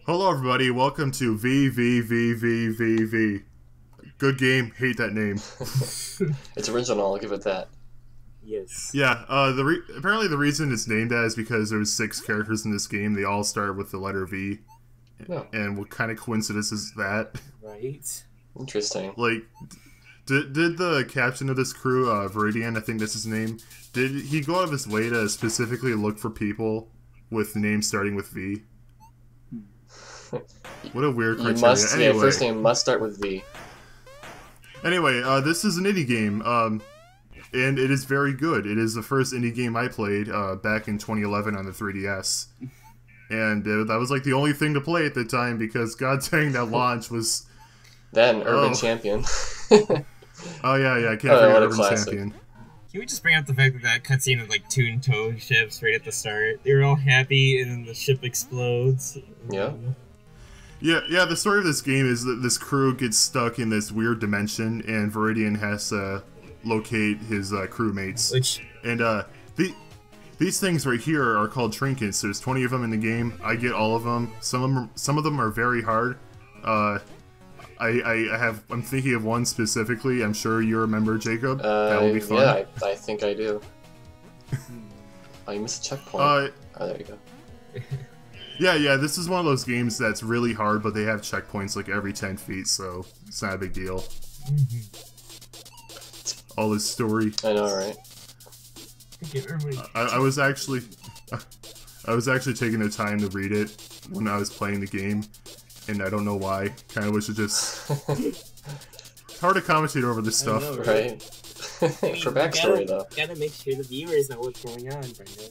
Hello, everybody. Welcome to VVVVVV. Good game. Hate that name. It's original, I'll give it that. Yes. Yeah. Apparently the reason it's named that is because there's 6 characters in this game. They all start with the letter V. No. And what kind of coincidence is that? Right. Interesting. Like, did the captain of this crew, Viridian, I think that's his name, did he go out of his way to specifically look for people with names starting with V? What a weird criteria. Anyway. First name must start with V. Anyway, this is an indie game, and it is very good. It is the first indie game I played back in 2011 on the 3DS. And that was like the only thing to play at the time because god dang that launch was... Then Urban Champion. Oh yeah, I can't forget what a Urban classic. Champion. Can we just bring up the fact that that cutscene with like Toon Toad ships right at the start? They were all happy and then the ship explodes. Yeah. Yeah, the story of this game is that this crew gets stuck in this weird dimension, and Viridian has to locate his crewmates. And these things right here are called trinkets. There's 20 of them in the game. I get all of them. Some of them are very hard. I'm thinking of one specifically. I'm sure you remember, Jacob. That will be fun. Yeah, I think I do. Oh, you missed a checkpoint. Oh, there you go. Yeah, this is one of those games that's really hard, but they have checkpoints like every 10 feet, so it's not a big deal. All this story. I know, right? I was actually taking the time to read it when I was playing the game, and I don't know why. Kind of wish it just... It's hard to commentate over this stuff. Know, right? For backstory, though. Gotta make sure the viewers know what's going on, Brendan.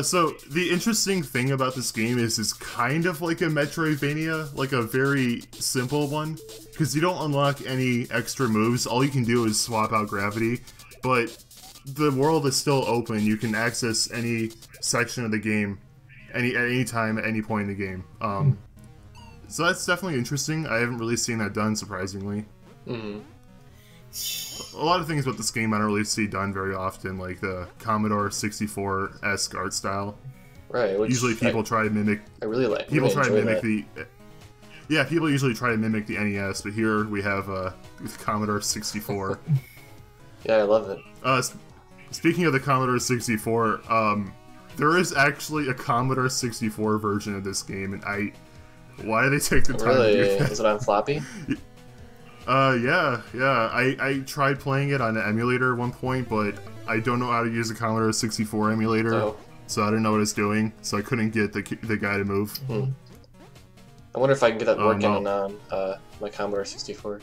So, the interesting thing about this game is it's kind of like a Metroidvania, like a very simple one, because you don't unlock any extra moves, all you can do is swap out gravity, but the world is still open, you can access any section of the game at any time, at any point in the game. So that's definitely interesting. I haven't really seen that done, surprisingly. Mm-hmm. A lot of things about this game I don't really see done very often, like the Commodore 64-esque art style. Right. Usually people try to mimic... I really like. People try to mimic that. Yeah, people usually try to mimic the NES, but here we have Commodore 64. Yeah, I love it. Speaking of the Commodore 64, there is actually a Commodore 64 version of this game, and why do they take the time to do that? Is it on floppy? Yeah. I tried playing it on an emulator at one point, but I don't know how to use a Commodore 64 emulator, so I didn't know what it's doing, so I couldn't get the guy to move. I wonder if I can get that working on my Commodore 64.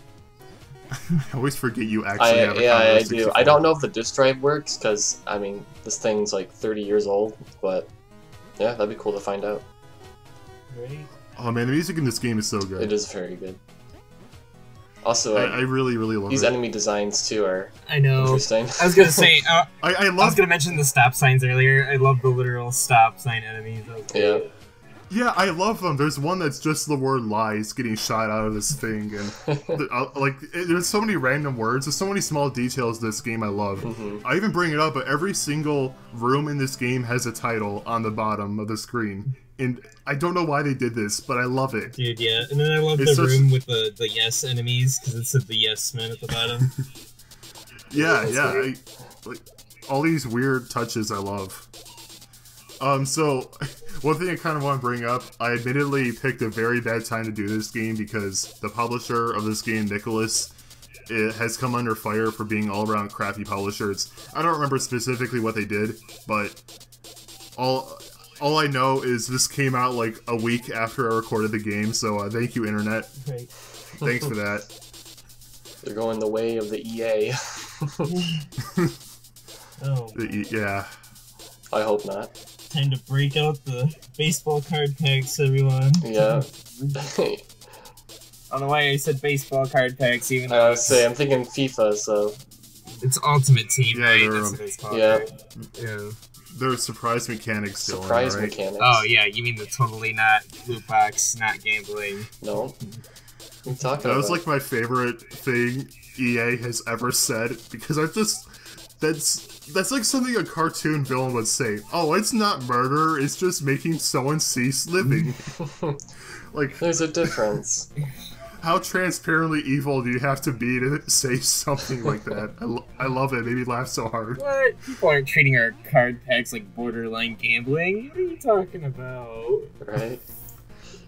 I always forget you actually have a Commodore 64. I do. I don't know if the disk drive works, because, I mean, this thing's like 30 years old, but yeah, that'd be cool to find out. Right. Oh man, the music in this game is so good. It is very good. Also, I really love these it. enemy designs too are interesting. I was gonna say, I was gonna mention the stop signs earlier. I love the literal stop sign enemies. Yeah. Yeah, I love them. There's one that's just the word lies getting shot out of this thing, and there's so many random words. There's so many small details in this game I love. I even bring it up, but every single room in this game has a title on the bottom of the screen. And I don't know why they did this, but I love it. Dude, yeah. And then I love the room with the yes enemies, because it said the yes men at the bottom. Yeah. All these weird touches I love. So, one thing I kind of want to bring up, I admittedly picked a very bad time to do this game because the publisher of this game, Nicholas, has come under fire for being all-around crappy publishers. I don't remember specifically what they did, but all I know is this came out like a week after I recorded the game, so thank you, Internet. Right. Thanks for that. They're going the way of the EA. Yeah. I hope not. Time to break out the baseball card packs, everyone. Yeah. I don't know why I said baseball card packs, even though I'm thinking FIFA, so... It's Ultimate Team, yeah, right? That's what it's called, right? Yeah. There are surprise mechanics still surprise in it, right? mechanics. Oh, yeah, you mean the totally not loot box, not gambling. No. That was like my favorite thing EA has ever said, because That's like something a cartoon villain would say. Oh, it's not murder, it's just making someone cease living. Like, There's a difference. how transparently evil do you have to be to say something like that? I love it. It made me laugh so hard. What? People aren't treating our card packs like borderline gambling. What are you talking about? Right.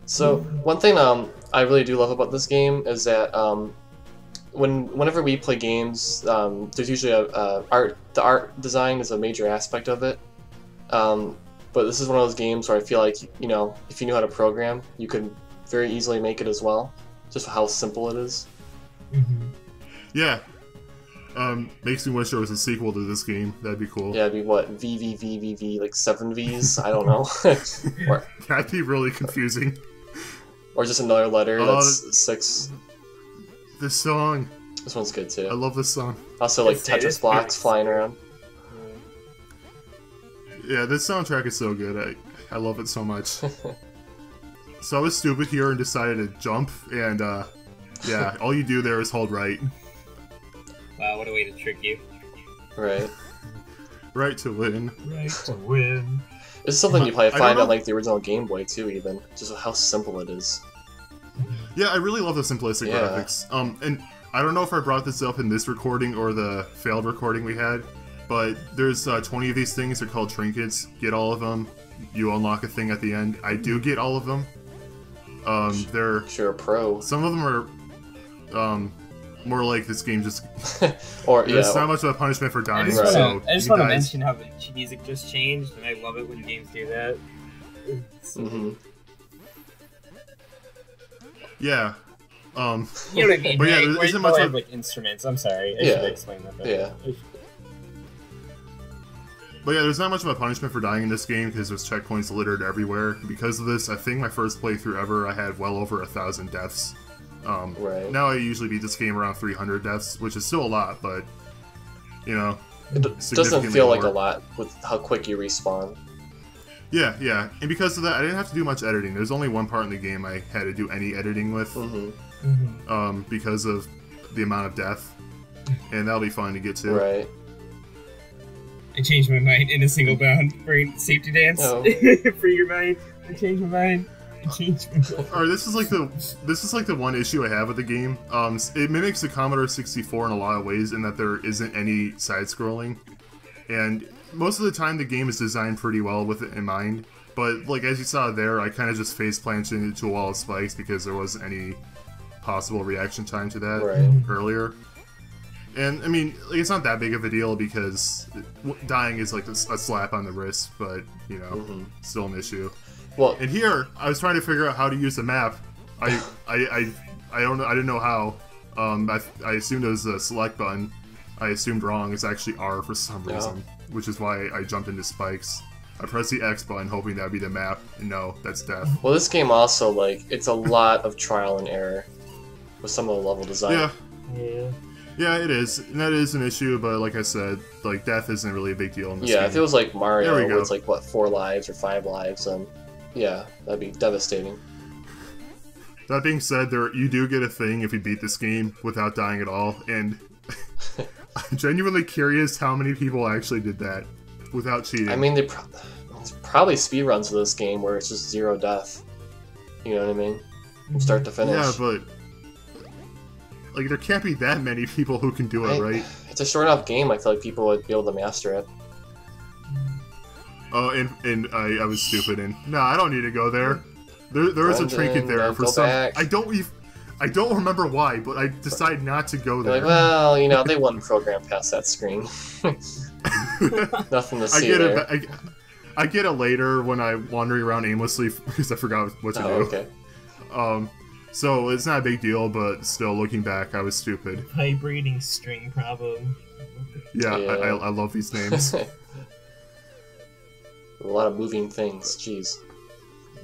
So one thing I really do love about this game is that whenever we play games, there's usually the art design is a major aspect of it. But this is one of those games where I feel like, you know, if you knew how to program, you could very easily make it as well. Just how simple it is. Mm-hmm. Yeah. Makes me wish there was a sequel to this game. That'd be cool. Yeah, it'd be what, VVVVV, like 7 Vs? I don't know. That'd be really confusing. Or just another letter that's 6. This song. This one's good too. I love this song. Also, like Tetris blocks flying around. Yeah, this soundtrack is so good. I love it so much. So I was stupid here and decided to jump, and yeah, all you do there is hold right. Wow, what a way to trick you. Right. Right to win. Right to win. This is something you probably I find don't on like the original Game Boy too, even. Just how simple it is. Yeah, I really love the simplistic Yeah. graphics. And I don't know if I brought this up in this recording or the failed recording we had, but there's 20 of these things. They're called trinkets. Get all of them. You unlock a thing at the end. I do get all of them. They're You're a pro. some of them are more like this game just. Or There's yeah. not much of a punishment for I dying. just So want you to guys- mention how the music just changed, and I love it when games do that. Mm-hmm. Yeah. You know what I mean? But yeah, right? there Where isn't you much have of- like instruments. I'm sorry, I Yeah. should explain that better. Yeah. But yeah, there's not much of a punishment for dying in this game because there's checkpoints littered everywhere. Because of this, I think my first playthrough ever, I had well over 1,000 deaths. Right. Now I usually beat this game around 300 deaths, which is still a lot, but, you know, It doesn't significantly feel like more. a lot with how quick you respawn. Yeah. And because of that, I didn't have to do much editing. There's only one part in the game I had to do any editing with, Mm-hmm. because of the amount of death. And that'll be fun to get to. Right. I changed my mind in a single bound. Brain safety dance. Oh. Free your mind. I changed my mind. I changed my mind. Or this is like the one issue I have with the game. It mimics the Commodore 64 in a lot of ways in that there isn't any side-scrolling, and most of the time the game is designed pretty well with it in mind. But like as you saw there, I kind of just face planted into a wall of spikes because there wasn't any possible reaction time to that Right. earlier. And I mean, like, it's not that big of a deal because dying is like a slap on the wrist, but you know, Mm-hmm. still an issue. Well, And here, I was trying to figure out how to use the map. I don't know. I didn't know how. I assumed it was a select button. I assumed wrong. It's actually R for some Yeah. reason, which is why I jumped into spikes. I pressed the X button, hoping that'd be the map. And no, that's death. well, this game also like it's a lot of trial and error with some of the level design. Yeah, Yeah. yeah, it is. And that is an issue. But like I said, like death isn't really a big deal in this Yeah, game. if it was like Mario, There we where go. it's like what 4 lives or 5 lives, yeah, that'd be devastating. That being said, you do get a thing if you beat this game without dying at all, and I'm genuinely curious how many people actually did that without cheating. I mean, it's probably speedruns of this game where it's just 0 death. You know what I mean? From start to finish. yeah, but like there can't be that many people who can do it, right? It's a short enough game. I feel like people would be able to master it. Oh, and I was stupid, and no, I don't need to go there. There is a trinket there for go some. back. I don't remember why, but I decided not to go You're there. like, well, you know, they wouldn't program past that screen. Nothing to I see get there. it. I get it later when I'm wandering around aimlessly because I forgot what to Oh, do. okay. So it's not a big deal, but still, looking back, I was stupid. Vibrating string problem. Yeah, Yeah. I love these names. A lot of moving things. Jeez.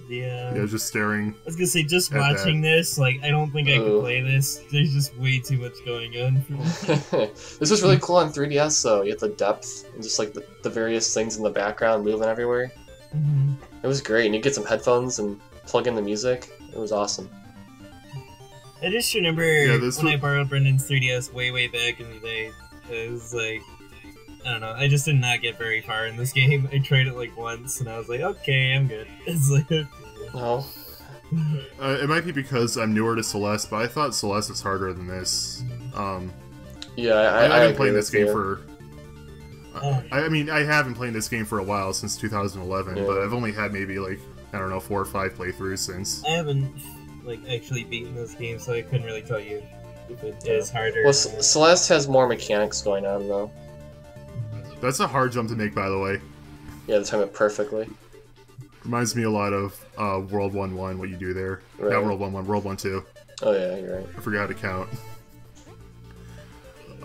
Yeah. Yeah, just staring. I was gonna say, just At watching this, like, I don't think I could Ooh. play this. There's just way too much going on for me. This was really cool on 3DS, though. You have the depth and just like the various things in the background moving everywhere. Mhm. It was great, and you get some headphones and plug in the music. It was awesome. I just remember Yeah, this when was- I borrowed Brendan's 3DS way back in the day. It was like, I don't know. I just did not get very far in this game. I tried it like once, and I was like, okay, I'm good. It's like, No. It might be because I'm newer to Celeste, but I thought Celeste was harder than this. Yeah, I've been playing agree this game with for. I mean, I have been playing this game for a while, since 2011, Yeah. but I've only had maybe like, I don't know, 4 or 5 playthroughs since. I haven't like actually beaten this game, so I couldn't really tell you if it is harder. Well, Celeste has more mechanics going on though. That's a hard jump to make, by the way. Yeah, to time it perfectly. Reminds me a lot of World 1-1, what you do there. Right. Not World 1-1, World 1-2. Oh yeah, you're right. I forgot how to count.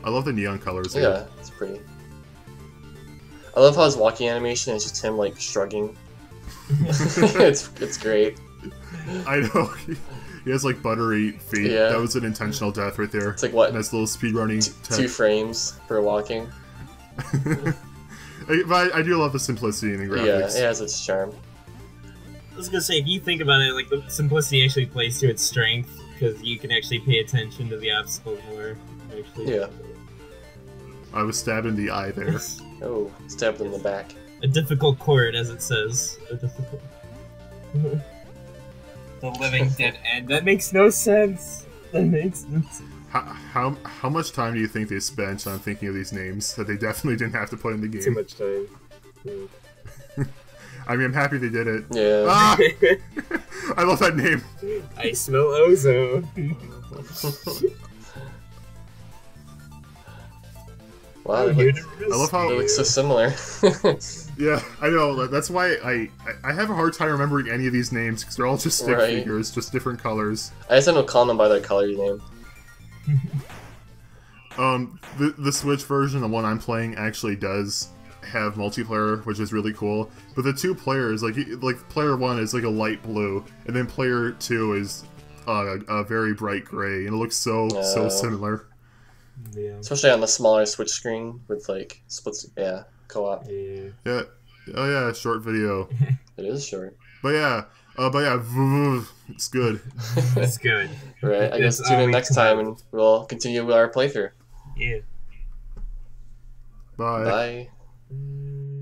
I love the neon colors Yeah, here. it's pretty. I love how his walking animation is just him like shrugging. it's great. I know. He has like buttery feet. Yeah. That was an intentional death right there. It's like what? Nice little speedrunning 2 frames for walking. But I do love the simplicity in the Yeah, graphics. it has its charm. I was gonna say, if you think about it, like the simplicity actually plays to its strength because you can actually pay attention to the obstacles more. Actually, Yeah. I was stabbed in the eye there. Oh, stabbed in the back. a difficult chord, as it says. A difficult. The living dead end. That makes no sense. That makes no sense. How much time do you think they spent on thinking of these names that they definitely didn't have to put in the game? Too much time. I mean, I'm happy they did it. Yeah. Ah! I love that name. I smell ozone. Wow, I love how they look so similar. Yeah, I know. That's why I have a hard time remembering any of these names because they're all just stick Right. figures, just different colors. I just don't call them by their color name. The Switch version, the one I'm playing, actually does have multiplayer, which is really cool. But the 2 players, like player 1 is like a light blue, and then player 2 is a very bright gray, and it looks so similar. Yeah. Especially on the smaller Switch screen with like splits. Yeah, co-op. Yeah. Yeah. Oh yeah, short video. It is short. But yeah, it's good. That's good. Right. I guess That's tune all in we next come time out. and we'll continue with our playthrough. Yeah. Bye. Bye. Mm.